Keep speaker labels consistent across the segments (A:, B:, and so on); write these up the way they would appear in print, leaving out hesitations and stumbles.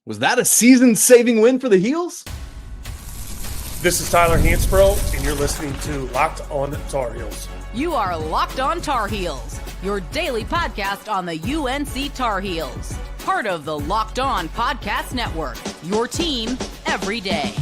A: Was that a season-saving win for the Heels?
B: This is Tyler Hansbrough, and you're listening to Locked On Tar Heels.
C: You are Locked On Tar Heels, your daily podcast on the UNC Tar Heels. Part of the Locked On Podcast Network, your team every day.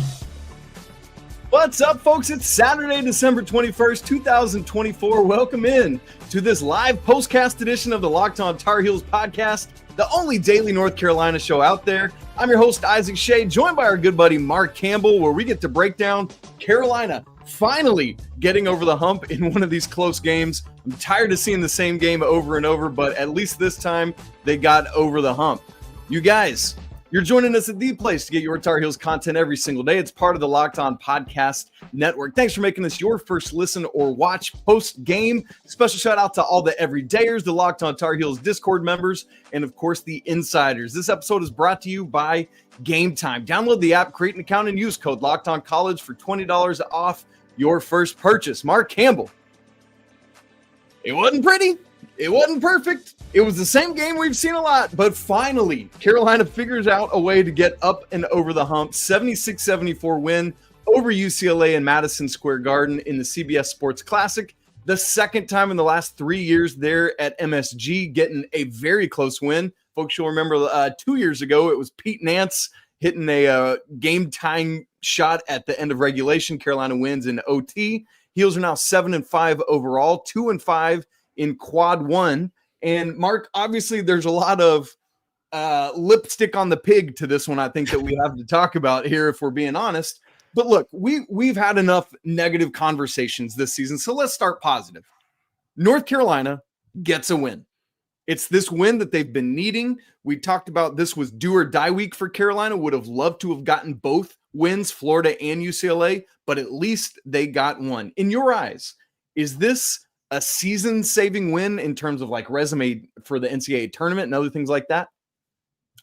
A: What's up, folks? It's Saturday, December 21st, 2024. Welcome in to this live postcast edition of the Locked On Tar Heels podcast, the only daily North Carolina show out there. I'm your host, Isaac Schade, joined by our good buddy, Marc Campbell, where we get to break down Carolina finally getting over the hump in one of these close games. I'm tired of seeing the same game over and over, but at least this time they got over the hump. You guys, you're joining us at the place to get your Tar Heels content every single day. It's part of the Locked On Podcast Network. Thanks for making this your first listen or watch post-game. Special shout out to all the everydayers, the Locked On Tar Heels Discord members, and of course the insiders. This episode is brought to you by Game Time. Download the app, create an account, and use code LOCKEDONCollege for $20 off your first purchase. Marc Campbell. It wasn't pretty. It wasn't perfect. It was the same game we've seen a lot, but finally, Carolina figures out a way to get up and over the hump. 76-74 win over UCLA in Madison Square Garden in the CBS Sports Classic. The second time in the last 3 years there at MSG, getting a very close win. Folks, you'll remember 2 years ago, it was Pete Nance hitting a game-tying shot at the end of regulation. Carolina wins in OT. Heels are now 7-5 overall, 2-5 in quad one. And Marc, obviously there's a lot of lipstick on the pig to this one, I think, that we have to talk about here, if we're being honest. But look, we've had enough negative conversations this season, so let's start positive. North Carolina gets a win. It's this win that they've been needing. We talked about this was do or die week for Carolina. Would have loved to have gotten both wins, Florida and UCLA, but at least they got one. In your eyes, is this a season-saving win in terms of like resume for the NCAA tournament and other things like that?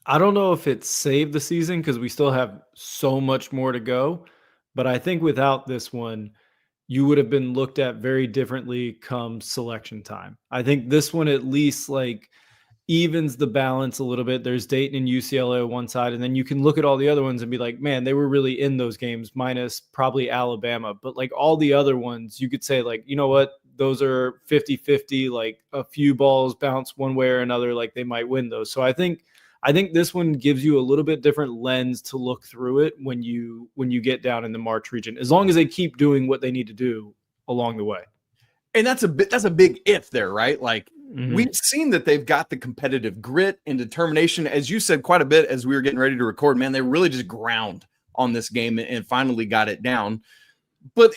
D: I don't know if it saved the season because we still have so much more to go. But I think without this one, you would have been looked at very differently come selection time. I think this one at least like evens the balance a little bit. There's Dayton and UCLA on one side, and then you can look at all the other ones and be like, man, they were really in those games, minus probably Alabama. But like all the other ones, you could say like, you know what? Those are 50-50, like a few balls bounce one way or another, like they might win those. So I think this one gives you a little bit different lens to look through it when you get down in the March region, as long as they keep doing what they need to do along the way.
A: And that's a big if there, right? Like we've seen that they've got the competitive grit and determination, as you said quite a bit as we were getting ready to record, man, they really just ground on this game and finally got it down. But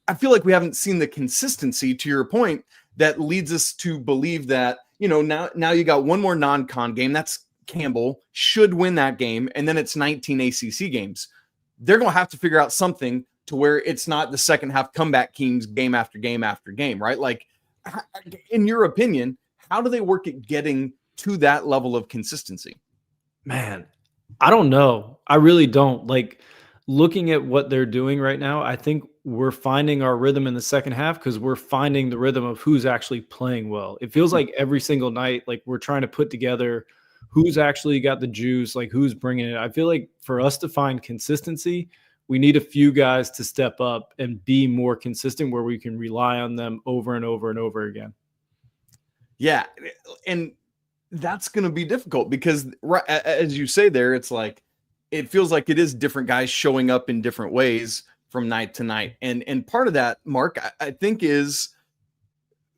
A: I feel like we haven't seen the consistency, to your point, that leads us to believe that, you know, now you got one more non-con game. That's Campbell should win that game. And then it's 19 ACC games. They're going to have to figure out something to where it's not the second half comeback teams game after game after game, right? Like, in your opinion, how do they work at getting to that level of consistency?
D: Man, I don't know. I really don't. Like, looking at what they're doing right now, I think we're finding our rhythm in the second half because we're finding the rhythm of who's actually playing well. It feels like every single night, like we're trying to put together who's actually got the juice, like who's bringing it. I feel like for us to find consistency, we need a few guys to step up and be more consistent where we can rely on them over and over and over again.
A: Yeah. And that's going to be difficult because, right, as you say there, it's like, it feels like it is different guys showing up in different ways from night to night. And part of that, Marc, I think is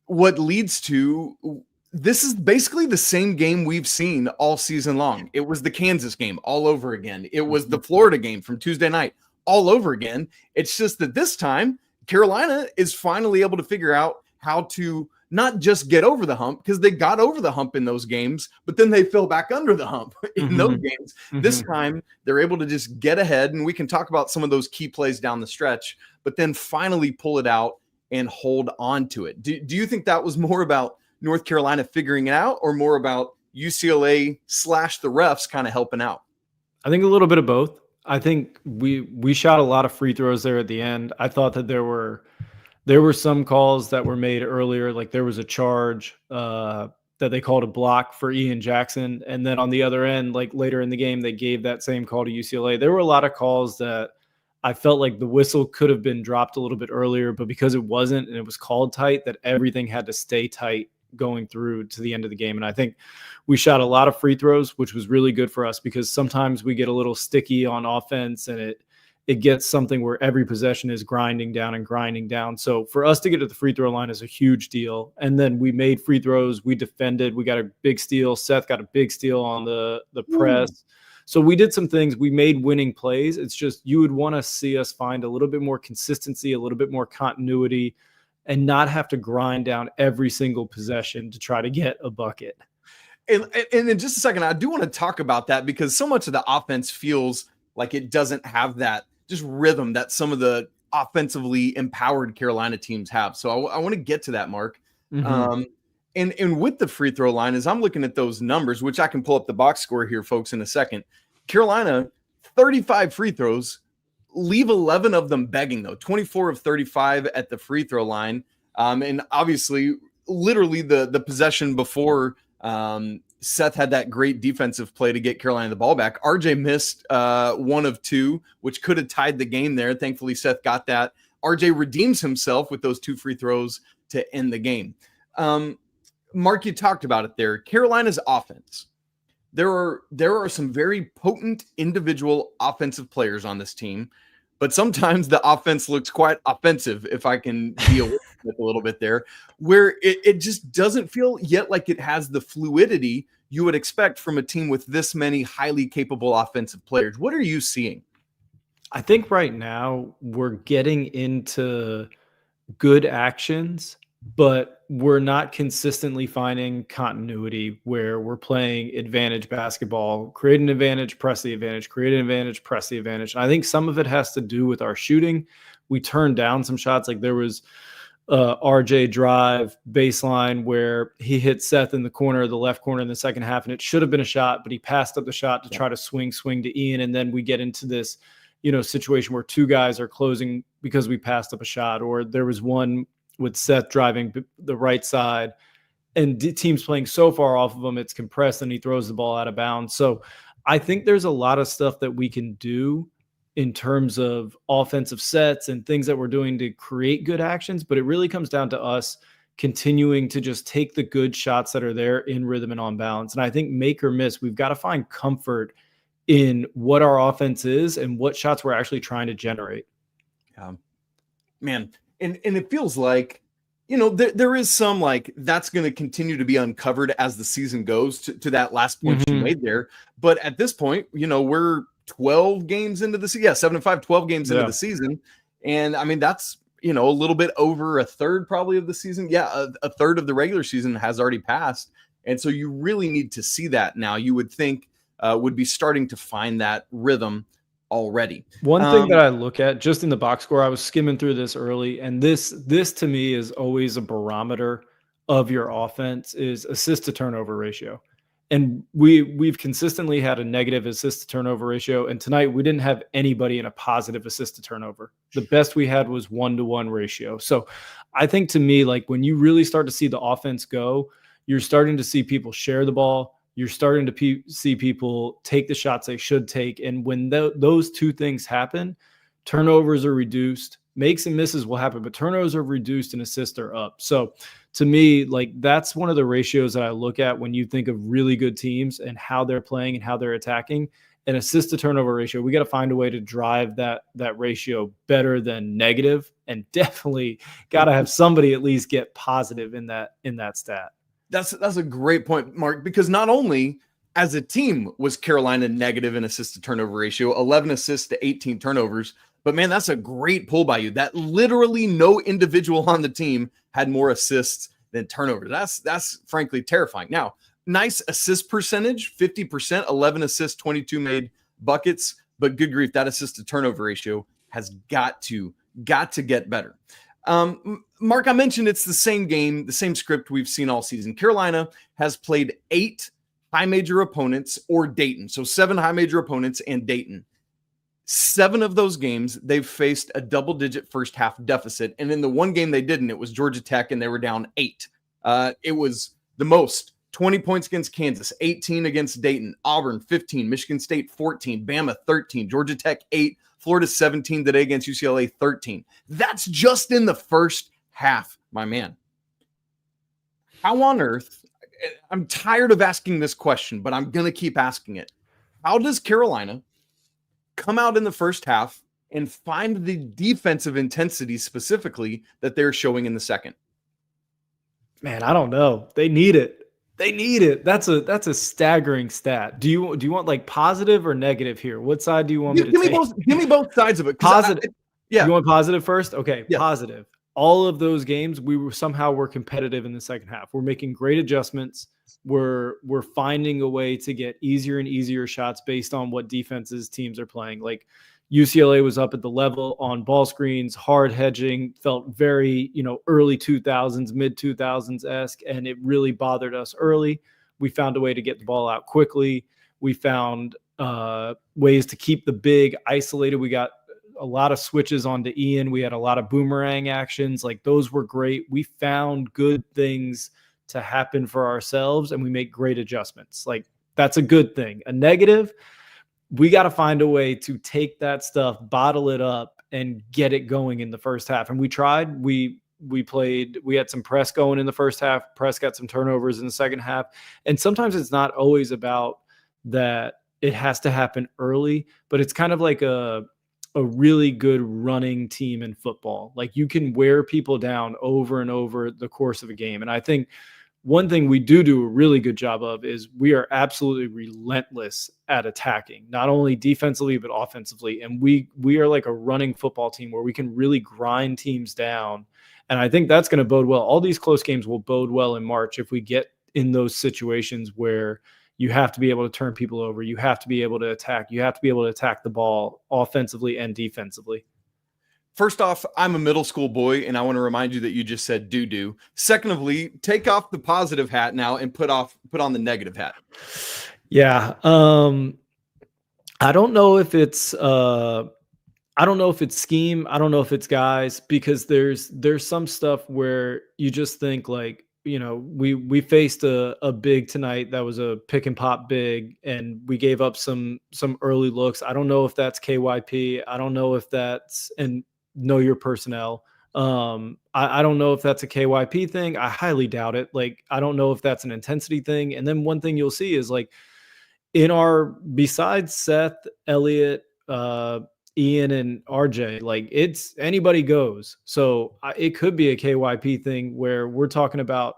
A: what leads to, this is basically the same game we've seen all season long. It was the Kansas game all over again. It was the Florida game from Tuesday night all over again. It's just that this time Carolina is finally able to figure out how to not just get over the hump, because they got over the hump in those games, but then they fell back under the hump in those games. This time they're able to just get ahead, and we can talk about some of those key plays down the stretch, but then finally pull it out and hold on to it. Do you think that was more about North Carolina figuring it out, or more about UCLA / the refs kind of helping out?
D: I think a little bit of both. I think we shot a lot of free throws there at the end. I thought that there were some calls that were made earlier, like there was a charge that they called a block for Ian Jackson. And then on the other end, like later in the game, they gave that same call to UCLA. There were a lot of calls that I felt like the whistle could have been dropped a little bit earlier, but because it wasn't and it was called tight, that everything had to stay tight going through to the end of the game. And I think we shot a lot of free throws, which was really good for us because sometimes we get a little sticky on offense and it gets something where every possession is grinding down. So for us to get to the free throw line is a huge deal. And then we made free throws. We defended. We got a big steal. Seth got a big steal on the press. So we did some things. We made winning plays. It's just you would want to see us find a little bit more consistency, a little bit more continuity, and not have to grind down every single possession to try to get a bucket.
A: And in just a second, I do want to talk about that because so much of the offense feels like it doesn't have that just rhythm that some of the offensively empowered Carolina teams have. So I want to get to that, Mark. Mm-hmm. And with the free throw line, as I'm looking at those numbers, which I can pull up the box score here, folks, in a second. Carolina, 35 free throws, leave 11 of them begging, though. 24 of 35 at the free throw line. And obviously, literally the possession before Seth had that great defensive play to get Carolina the ball back. RJ missed 1 of 2, which could have tied the game there. Thankfully, Seth got that. RJ redeems himself with those 2 free throws to end the game. Mark, you talked about it there. Carolina's offense. There are some very potent individual offensive players on this team, but sometimes the offense looks quite offensive, if I can be aware with a little bit there, where it just doesn't feel yet like it has the fluidity you would expect from a team with this many highly capable offensive players. What are you seeing?
D: I think right now we're getting into good actions, but we're not consistently finding continuity where we're playing advantage basketball, create an advantage, press the advantage, create an advantage, press the advantage. And I think some of it has to do with our shooting. We turned down some shots. Like there was RJ drive baseline where he hit Seth in the corner, the left corner in the second half, and it should have been a shot, but he passed up the shot to try to swing to Ian. And then we get into this, situation where 2 guys are closing because we passed up a shot. Or there was one with Seth driving the right side and teams playing so far off of him, it's compressed and he throws the ball out of bounds. So I think there's a lot of stuff that we can do in terms of offensive sets and things that we're doing to create good actions, but it really comes down to us continuing to just take the good shots that are there in rhythm and on balance. And I think make or miss, we've got to find comfort in what our offense is and what shots we're actually trying to generate.
A: Man. And it feels like, there is some like that's going to continue to be uncovered as the season goes to that last point you made there. But at this point, we're 12 games into the season. Yeah, 7-5, 12 games into the season. And I mean, that's, a little bit over a third probably of the season. Yeah, a third of the regular season has already passed. And so you really need to see that now. You would think would be starting to find that rhythm already.
D: One thing that I look at just in the box score, I was skimming through this early, and this to me is always a barometer of your offense is assist to turnover ratio. And we've consistently had a negative assist to turnover ratio. And tonight we didn't have anybody in a positive assist to turnover. The best we had was 1-to-1 ratio. So I think to me, like when you really start to see the offense go, you're starting to see people share the ball. You're starting to see people take the shots they should take. And when those 2 things happen, turnovers are reduced, makes and misses will happen, but turnovers are reduced and assists are up. So to me, like that's one of the ratios that I look at when you think of really good teams and how they're playing and how they're attacking. An assist to turnover ratio, we got to find a way to drive that ratio better than negative, and definitely got to have somebody at least get positive in that stat.
A: That's a great point, Mark, because not only as a team was Carolina negative in assist to turnover ratio, 11 assists to 18 turnovers, but man, that's a great pull by you. That literally no individual on the team had more assists than turnovers. That's frankly terrifying. Now, nice assist percentage, 50%, 11 assists, 22 made buckets, but good grief, that assist to turnover ratio has got to get better. Mark, I mentioned it's the same game, the same script we've seen all season. Carolina has played 8 high major opponents or Dayton. So 7 high major opponents and Dayton. 7 of those games, they've faced a double-digit first half deficit. And in the one game they didn't, it was Georgia Tech, and they were down 8. It was the most 20 points against Kansas, 18 against Dayton, Auburn 15, Michigan State 14, Bama 13, Georgia Tech 8, Florida 17 today against UCLA 13. That's just in the first half, my man. How on earth, I'm tired of asking this question, but I'm going to keep asking it. How does Carolina come out in the first half and find the defensive intensity specifically that they're showing in the second?
D: Man, I don't know. They need it. They need it. That's a staggering stat. Do you want like positive or negative here? What side do you want me to take?
A: Give me both sides of it.
D: Positive. You want positive first? Okay,
A: yeah.
D: Positive. All of those games, we were competitive in the second half. We're making great adjustments. We're finding a way to get easier and easier shots based on what defenses teams are playing. Like UCLA was up at the level on ball screens, hard hedging, felt very, early 2000s, mid 2000s-esque, and it really bothered us early. We found a way to get the ball out quickly. We found ways to keep the big isolated. We got a lot of switches onto Ian. We had a lot of boomerang actions. Like those were great. We found good things to happen for ourselves and we make great adjustments. Like that's a good thing. A negative, we got to find a way to take that stuff, bottle it up and get it going in the first half. And we tried, we had some press going in the first half. Press got some turnovers in the second half. And sometimes it's not always about that. It has to happen early, but it's kind of like a really good running team in football. Like you can wear people down over and over the course of a game. And I think one thing we do a really good job of is we are absolutely relentless at attacking, not only defensively, but offensively. And we are like a running football team where we can really grind teams down. And I think that's going to bode well. All these close games will bode well in March if we get in those situations where you have to be able to turn people over. You have to be able to attack. You have to be able to attack the ball offensively and defensively.
A: First off, I'm a middle school boy, and I want to remind you that you just said doo-doo. Secondly, take off the positive hat now and put on the negative hat.
D: Yeah. I don't know if it's scheme. I don't know if it's guys, because there's some stuff where you just think like, we faced a big tonight that was a pick and pop big, and we gave up some early looks. I don't know if that's KYP. I don't know if that's and know your personnel. I don't know if that's a KYP thing. I highly doubt it. Like, I don't know if that's an intensity thing. And then one thing you'll see is like besides Seth, Elliott, Ian and RJ, like it's anybody goes. So it could be a KYP thing where we're talking about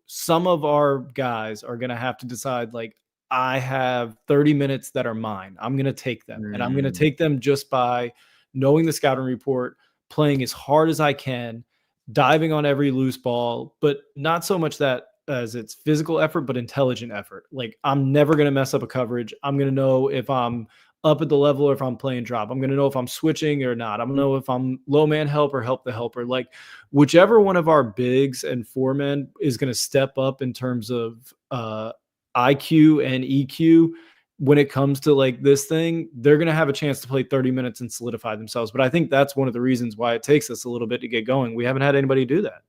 D: some of our guys are going to have to decide, like, I have 30 minutes that are mine. I'm going to take them and I'm going to take them just by knowing the scouting report, playing as hard as I can, diving on every loose ball, but not so much that as it's physical effort, but intelligent effort. Like I'm never going to mess up a coverage. I'm going to know if I'm up at the level or if I'm playing drop. I'm going to know if I'm switching or not. I'm going to know if I'm low man help or help the helper. Like whichever one of our bigs and foremen is going to step up in terms of IQ and EQ when it comes to like this thing, they're going to have a chance to play 30 minutes and solidify themselves. But I think that's one of the reasons why it takes us a little bit to get going. We haven't had anybody do that.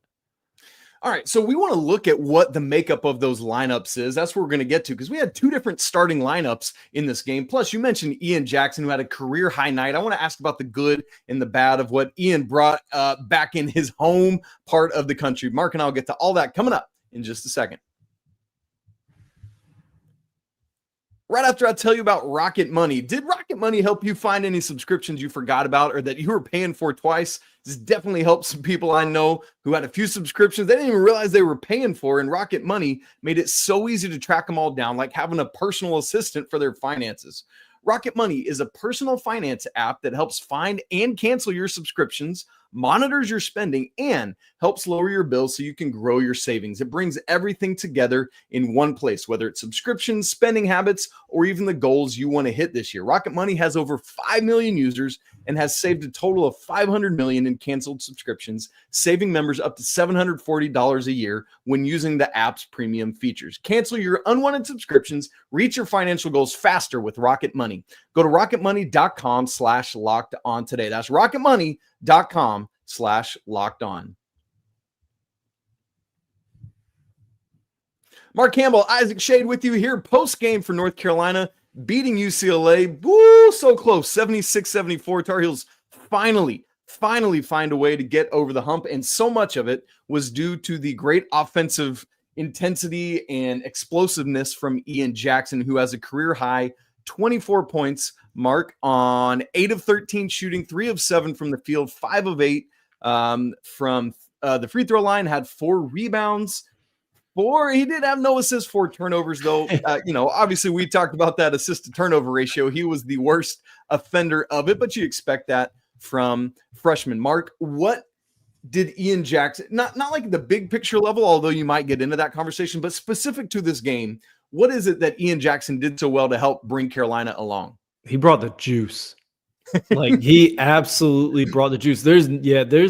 A: All right, so we want to look at what the makeup of those lineups is. That's what we're going to get to, because we had two different starting lineups in this game. Plus, you mentioned Ian Jackson, who had a career high night. I want to ask about the good and the bad of what Ian brought back in his home part of the country. Mark and I'll get to all that coming up in just a second. Right after I tell you about Rocket Money. Did Rocket Money help you find any subscriptions you forgot about or that you were paying for twice? This definitely helped some people I know who had a few subscriptions they didn't even realize they were paying for, and Rocket Money made it so easy to track them all down, like having a personal assistant for their finances. Rocket Money is a personal finance app that helps find and cancel your subscriptions, monitors your spending, and helps lower your bills so you can grow your savings. It brings everything together in one place, whether it's subscriptions, spending habits, or even the goals you want to hit this year. Rocket Money has over 5 million users and has saved a total of $500 million in canceled subscriptions, saving members up to $740 a year when using the app's premium features. Cancel your unwanted subscriptions, reach your financial goals faster with Rocket Money. Go to rocketmoney.com/locked-on today. That's rocketmoney.com/locked-on. Marc Campbell, Isaac Schade with you here post game for North Carolina, beating UCLA. Woo, so close, 76-74. Tar Heels finally find a way to get over the hump, and so much of it was due to the great offensive intensity and explosiveness from Ian Jackson, who has a career high 24 points, Mark, on 8 of 13 shooting, 3 of 7 from the field, 5 of 8 from the free throw line, had 4 rebounds. He did have no assists, 4 turnovers, though. Obviously we talked about that assist to turnover ratio. He was the worst offender of it, but you expect that from freshman. Mark, what did Ian Jackson, not like the big picture level, although you might get into that conversation, but specific to this game, what is it that Ian Jackson did so well to help bring Carolina along?
D: He brought the juice. Like, he absolutely brought the juice. There's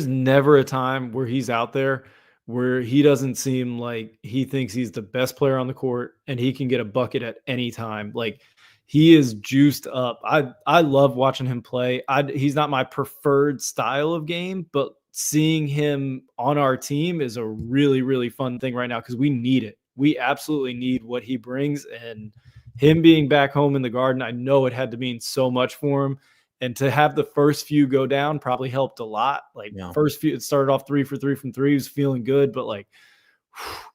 D: never a time where he's out there where he doesn't seem like he thinks he's the best player on the court and he can get a bucket at any time. Like, he is juiced up. I love watching him play. He's not my preferred style of game, but seeing him on our team is a really, really fun thing right now because we need it. We absolutely need what he brings, and him being back home in the Garden, I know it had to mean so much for him. And to have the first few go down probably helped a lot. First few, it started off 3 for 3 from 3. He was feeling good, but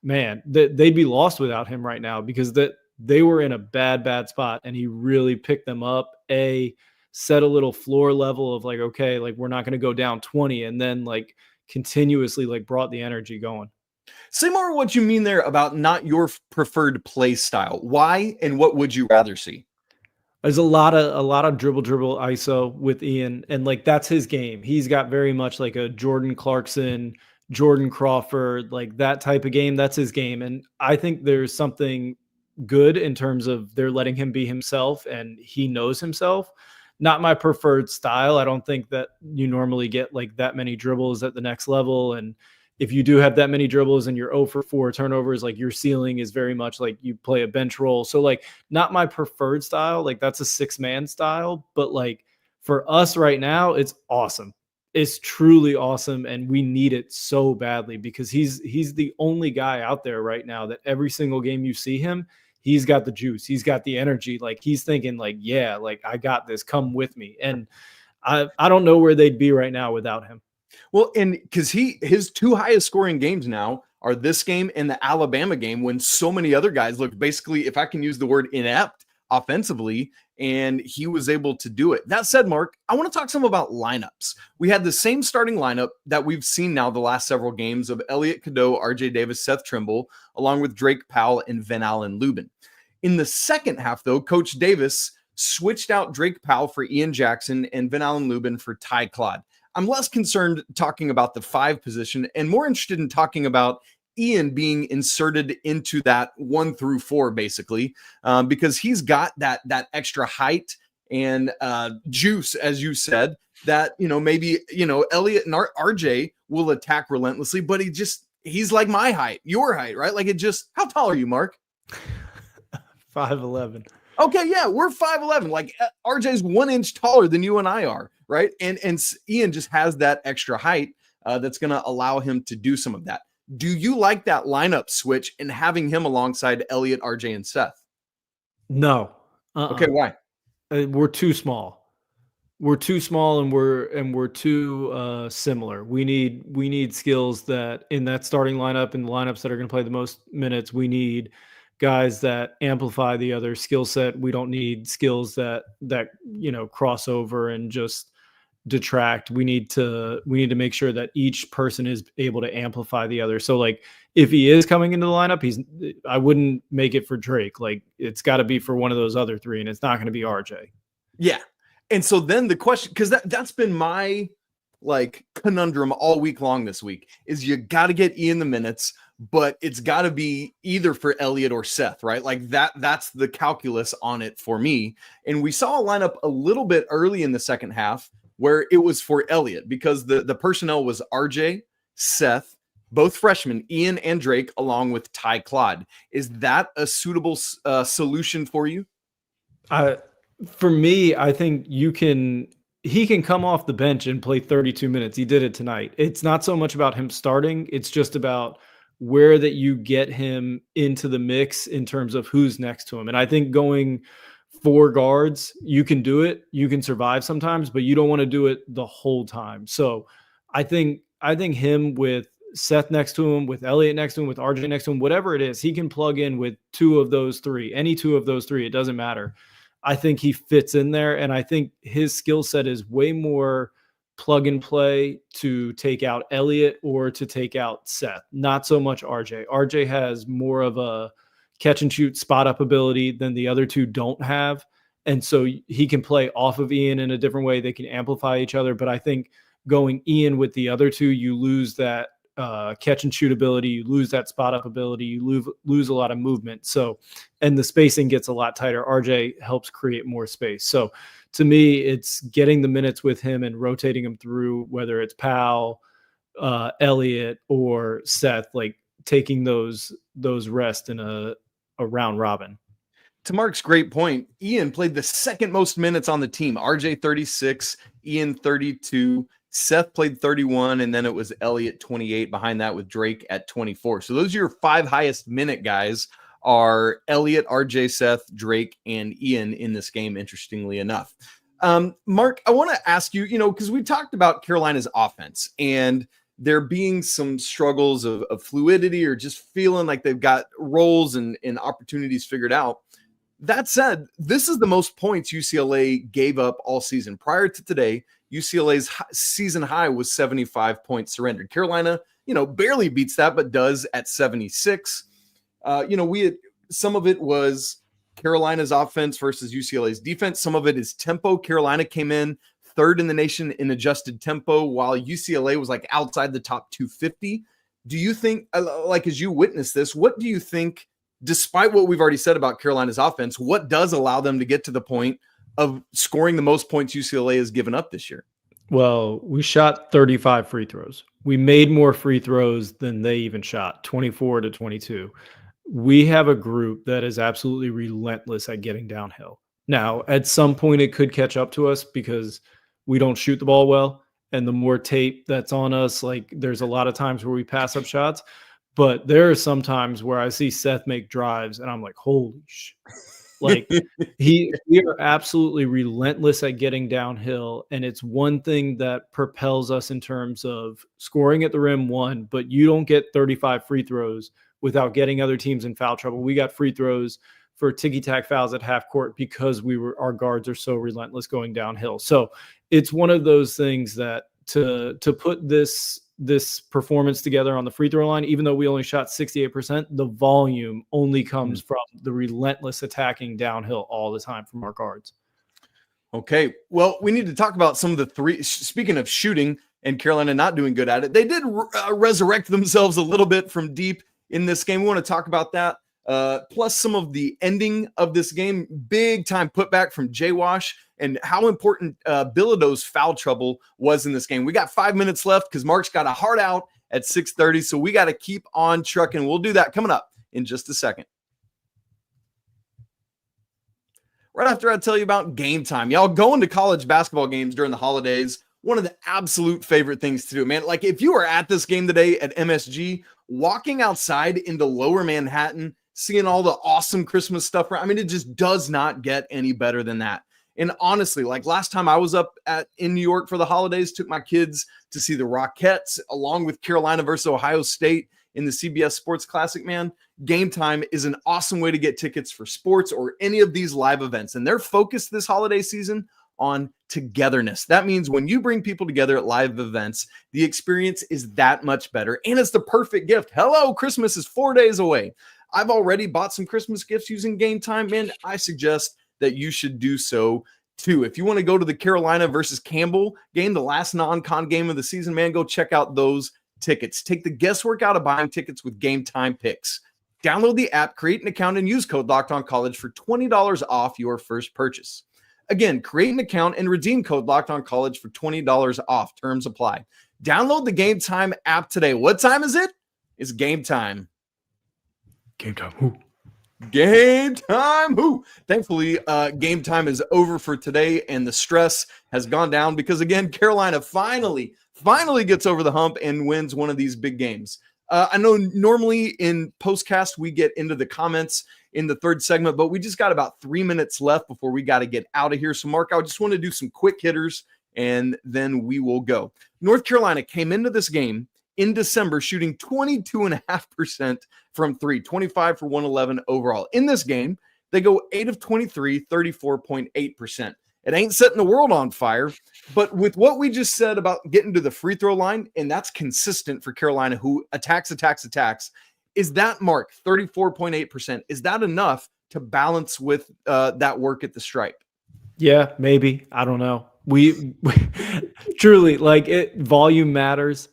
D: man, they'd be lost without him right now because they were in a bad spot, and he really picked them up. Set a little floor level of okay, we're not going to go down 20, and then continuously brought the energy going.
A: Say more what you mean there about not your preferred play style. Why and what would you rather see?
D: There's a lot of dribble ISO with Ian, and that's his game. He's got very much like a Jordan Clarkson, Jordan Crawford, that type of game. That's his game. And I think there's something good in terms of they're letting him be himself, and he knows himself. Not my preferred style. I don't think that you normally get that many dribbles at the next level. And if you do have that many dribbles and you're 0 for 4 turnovers, your ceiling is very much you play a bench role. So not my preferred style. That's a 6-man style, but for us right now, it's awesome. It's truly awesome. And we need it so badly because he's the only guy out there right now that every single game you see him, he's got the juice. He's got the energy. He's thinking yeah, I got this, come with me. And I don't know where they'd be right now without him.
A: Well, and because his 2 highest scoring games now are this game and the Alabama game, when so many other guys looked basically, if I can use the word, inept offensively, and he was able to do it. That said, Mark, I want to talk some about lineups. We had the same starting lineup that we've seen now the last several games of Elliot Cadeau, RJ Davis, Seth Trimble, along with Drake Powell and Van Allen Lubin. In the second half, though, Coach Davis switched out Drake Powell for Ian Jackson and Van Allen Lubin for Ty Claude. I'm less concerned talking about the 5 position and more interested in talking about Ian being inserted into that 1 through 4, basically, because he's got that extra height and juice, as you said, that, maybe, Elliot and RJ will attack relentlessly, but he's like my height, your height, right? How tall are you, Mark?
D: 5'11".
A: Okay, yeah, we're 5'11". RJ's 1 inch taller than you and I are, right? And Ian just has that extra height that's going to allow him to do some of that. Do you like that lineup switch and having him alongside Elliot, RJ, and Seth?
D: No.
A: Okay, why?
D: We're too small. We're too small, and we're too similar. We need skills that in that starting lineup and the lineups that are going to play the most minutes. We need guys that amplify the other skill set. We don't need skills that cross over and just detract. We need to make sure that each person is able to amplify the other. So if he is coming into the lineup, I wouldn't make it for Drake. It's got to be for one of those other 3, and it's not going to be RJ.
A: Yeah. And so then the question, because that's been my conundrum all week long this week, is you got to get Ian the minutes, but it's got to be either for Elliot or Seth, right? That's the calculus on it for me. And we saw a lineup a little bit early in the second half where it was for Elliot because the personnel was RJ, Seth, both freshmen, Ian and Drake, along with Ty Claude. Is that a suitable solution for you?
D: For me, I think he can come off the bench and play 32 minutes. He did it tonight. It's not so much about him starting. It's just about where that you get him into the mix in terms of who's next to him. And I think going 4 guards, you can do it. You can survive sometimes, but you don't want to do it the whole time. So I think him with Seth next to him, with Elliott next to him, with RJ next to him, whatever it is, he can plug in with 2 of those 3, any 2 of those 3. It doesn't matter. I think he fits in there. And I think his skill set is way more plug and play to take out Elliott or to take out Seth, not so much RJ. RJ has more of a catch and shoot spot up ability than the other 2 don't have. And so he can play off of Ian in a different way. They can amplify each other. But I think going Ian with the other 2, you lose that catch and shoot ability, you lose that spot up ability, you lose a lot of movement. So, and the spacing gets a lot tighter. RJ helps create more space. So to me, it's getting the minutes with him and rotating him through, whether it's Powell, Elliott, or Seth, like taking those rests in a round robin.
A: To Mark's great point, Ian played the second most minutes on the team. RJ 36, Ian 32, Seth played 31, and then it was Elliott 28 behind that with Drake at 24. So those are your 5 highest minute guys are Elliott, RJ, Seth, Drake, and Ian in this game, interestingly enough. Mark, I want to ask you, because we talked about Carolina's offense and there being some struggles of fluidity or just feeling like they've got roles and opportunities figured out. That said, this is the most points UCLA gave up all season. Prior to today, UCLA's season high was 75 points surrendered. Carolina, barely beats that, but does at 76. Some of it was Carolina's offense versus UCLA's defense. Some of it is tempo. Carolina came in 3rd in the nation in adjusted tempo, while UCLA was like outside the top 250. Do you think, as you witness this, what do you think, despite what we've already said about Carolina's offense, what does allow them to get to the point of scoring the most points UCLA has given up this year?
D: Well, we shot 35 free throws. We made more free throws than they even shot, 24 to 22. We have a group that is absolutely relentless at getting downhill. Now, at some point, it could catch up to us because we don't shoot the ball well. And the more tape that's on us, like there's a lot of times where we pass up shots. But there are some times where I see Seth make drives and I'm like, holy shit. Like we are absolutely relentless at getting downhill. And it's one thing that propels us in terms of scoring at the rim, one, but you don't get 35 free throws without getting other teams in foul trouble. We got free throws for ticky-tack fouls at half court because our guards are so relentless going downhill. So it's one of those things that to put this performance together on the free throw line, even though we only shot 68%, the volume only comes from the relentless attacking downhill all the time from our guards.
A: Okay, well, we need to talk about some of the 3. Speaking of shooting and Carolina not doing good at it, they did resurrect themselves a little bit from deep in this game. We want to talk about that. Plus some of the ending of this game, big time putback from Jay Wash and how important Bilodeau's foul trouble was in this game. We got 5 minutes left because Mark's got a hard out at 6:30, so we got to keep on trucking. We'll do that coming up in just a second. Right after I tell you about Game Time. Y'all, going to college basketball games during the holidays, one of the absolute favorite things to do, man. Like if you were at this game today at MSG, walking outside into Lower Manhattan, seeing all the awesome Christmas stuff. I mean, it just does not get any better than that. And honestly, like last time I was up in New York for the holidays, took my kids to see the Rockettes along with Carolina versus Ohio State in the CBS Sports Classic, man. Game Time is an awesome way to get tickets for sports or any of these live events. And they're focused this holiday season on togetherness. That means when you bring people together at live events, the experience is that much better. And it's the perfect gift. Hello, Christmas is 4 days away. I've already bought some Christmas gifts using Game Time, man. I suggest that you should do so too. If you want to go to the Carolina versus Campbell game, the last non-con game of the season, man, go check out those tickets. Take the guesswork out of buying tickets with Game Time picks. Download the app, create an account, and use code LOCKEDONCollege for $20 off your first purchase. Again, create an account and redeem code LOCKEDONCollege for $20 off. Terms apply. Download the Game Time app today. What time is it? It's game time.
D: Game time. Who?
A: Game time. Who? Thankfully, Game Time is over for today, and the stress has gone down because, again, Carolina finally gets over the hump and wins one of these big games. I know normally in postcast we get into the comments in the third segment, but we just got about 3 minutes left before we got to get out of here. So, Mark, I just want to do some quick hitters, and then we will go. North Carolina came into this game in December shooting 22.5% from three, 25 for 111 overall. In this game, they go 8 of 23, 34.8%. It ain't setting the world on fire, but with what we just said about getting to the free throw line, and that's consistent for Carolina, who attacks, is that mark, 34.8%, is that enough to balance with that work at the stripe?
D: Yeah, maybe. I don't know. We truly, like, volume matters.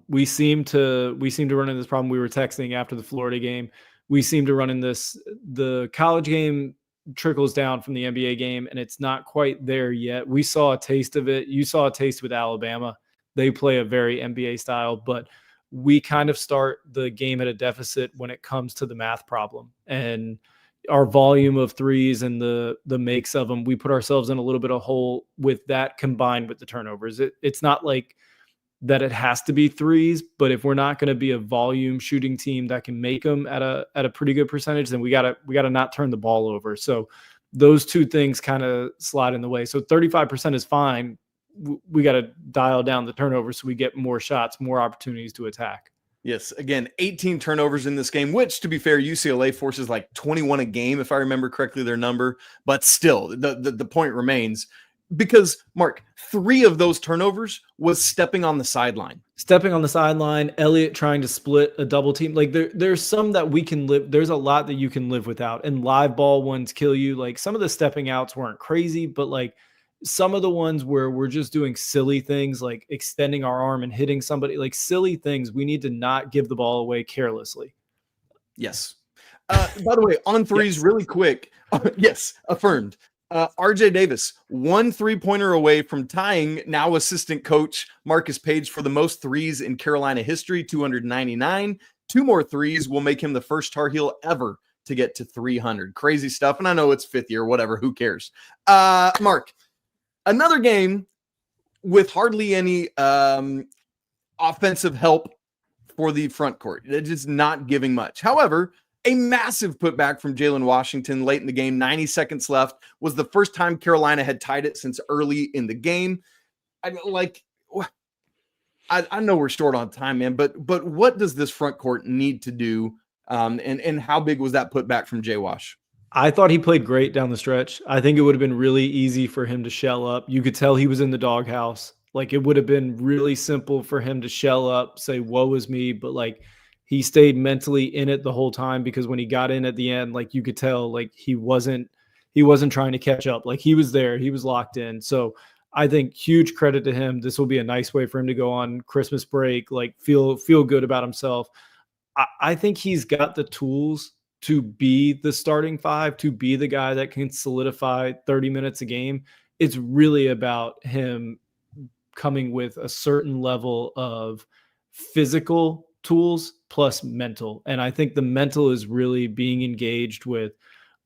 D: We seem to run into this problem. We were texting after the Florida game. We seem to run in this, the college game trickles down from the NBA game, and it's not quite there yet. We saw a taste of it. You saw a taste with Alabama. They play a very NBA style, but we kind of start the game at a deficit when it comes to the math problem. And our volume of threes and the makes of them, we put ourselves in a little bit of hole with that combined with the turnovers. It's not like that it has to be threes, but if we're not going to be a volume shooting team that can make them at a pretty good percentage, then we gotta not turn the ball over. So those two things kind of slide in the way. So 35% is fine. We got to dial down the turnovers so we get more shots, more opportunities to attack.
A: Yes. Again, 18 turnovers in this game, which, to be fair, UCLA forces like 21 a game, if I remember correctly, their number. But still, the point remains, because, Mark, 3 of those turnovers was stepping on the sideline. Elliott trying to split a double team. Like, there's some that we can live. There's a lot that you can live without. And live ball ones kill you. Like, some of the stepping outs weren't crazy, but like some of the ones where we're just doing silly things, like extending our arm and hitting somebody, like silly things, we need to not give the ball away carelessly. Yes. By the way, on threes, yes. Really quick. Yes, affirmed. RJ Davis, 1 3-pointer away from tying now assistant coach Marcus Page for the most threes in Carolina history, 299. 2 more threes will make him the first Tar Heel ever to get to 300. Crazy stuff. And I know it's 5th year, whatever, who cares? Mark, another game with hardly any offensive help for the front court. It's just not giving much. However, a massive putback from Jalen Washington late in the game, 90 seconds left, was the first time Carolina had tied it since early in the game. I know we're short on time, man, but what does this front court need to do? And how big was that putback from Jay Wash?
D: I thought he played great down the stretch. I think it would have been really easy for him to shell up. You could tell he was in the doghouse. Like, it would have been really simple for him to shell up, say, woe is me, but like, he stayed mentally in it the whole time, because when he got in at the end, like, you could tell, like, he wasn't trying to catch up. Like, he was there, he was locked in. So I think huge credit to him. This will be a nice way for him to go on Christmas break, like feel good about himself. I think he's got the tools to be the starting 5, to be the guy that can solidify 30 minutes a game. It's really about him coming with a certain level of physical tools plus mental. And I think the mental is really being engaged with,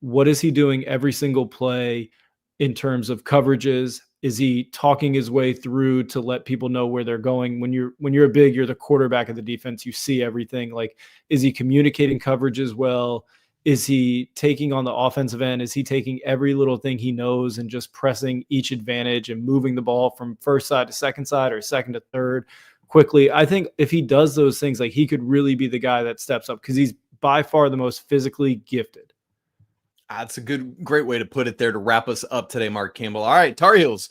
D: what is he doing every single play in terms of coverages? Is he talking his way through to let people know where they're going? When you're a big, you're the quarterback of the defense, you see everything. Like, is he communicating coverages well? Is he taking on the offensive end? Is he taking every little thing he knows and just pressing each advantage and moving the ball from first side to second side or second to third quickly? I think if he does those things, like, he could really be the guy that steps up, because he's by far the most physically gifted.
A: That's a great way to put it there to wrap us up today, Marc Campbell. All right, Tar Heels,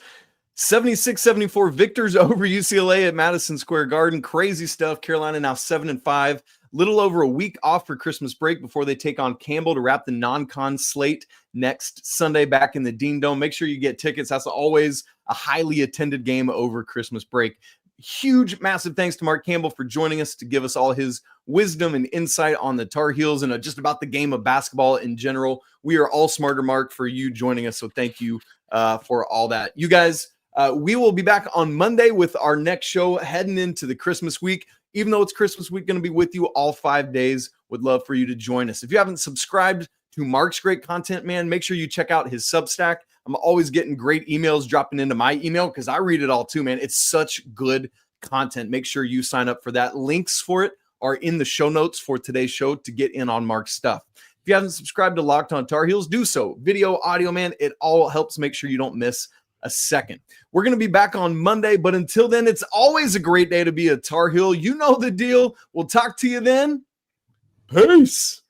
A: 76-74 victors over UCLA at Madison Square Garden. Crazy stuff. Carolina now 7-5. Little over a week off for Christmas break before they take on Campbell to wrap the non-con slate next Sunday back in the Dean Dome. Make sure you get tickets. That's always a highly attended game over Christmas break. Huge, massive thanks to Marc Campbell for joining us to give us all his wisdom and insight on the Tar Heels and just about the game of basketball in general. We are all smarter, Mark, for you joining us. So thank you for all that. You guys, we will be back on Monday with our next show heading into the Christmas week. Even though it's Christmas week, going to be with you all 5 days. Would love for you to join us. If you haven't subscribed to Mark's great content, man, make sure you check out his Substack. I'm always getting great emails dropping into my email because I read it all too, man. It's such good content. Make sure you sign up for that. Links for it are in the show notes for today's show to get in on Mark's stuff. If you haven't subscribed to Locked On Tar Heels, do so. Video, audio, man, it all helps make sure you don't miss a second. We're going to be back on Monday, but until then, it's always a great day to be a Tar Heel. You know the deal. We'll talk to you then. Peace.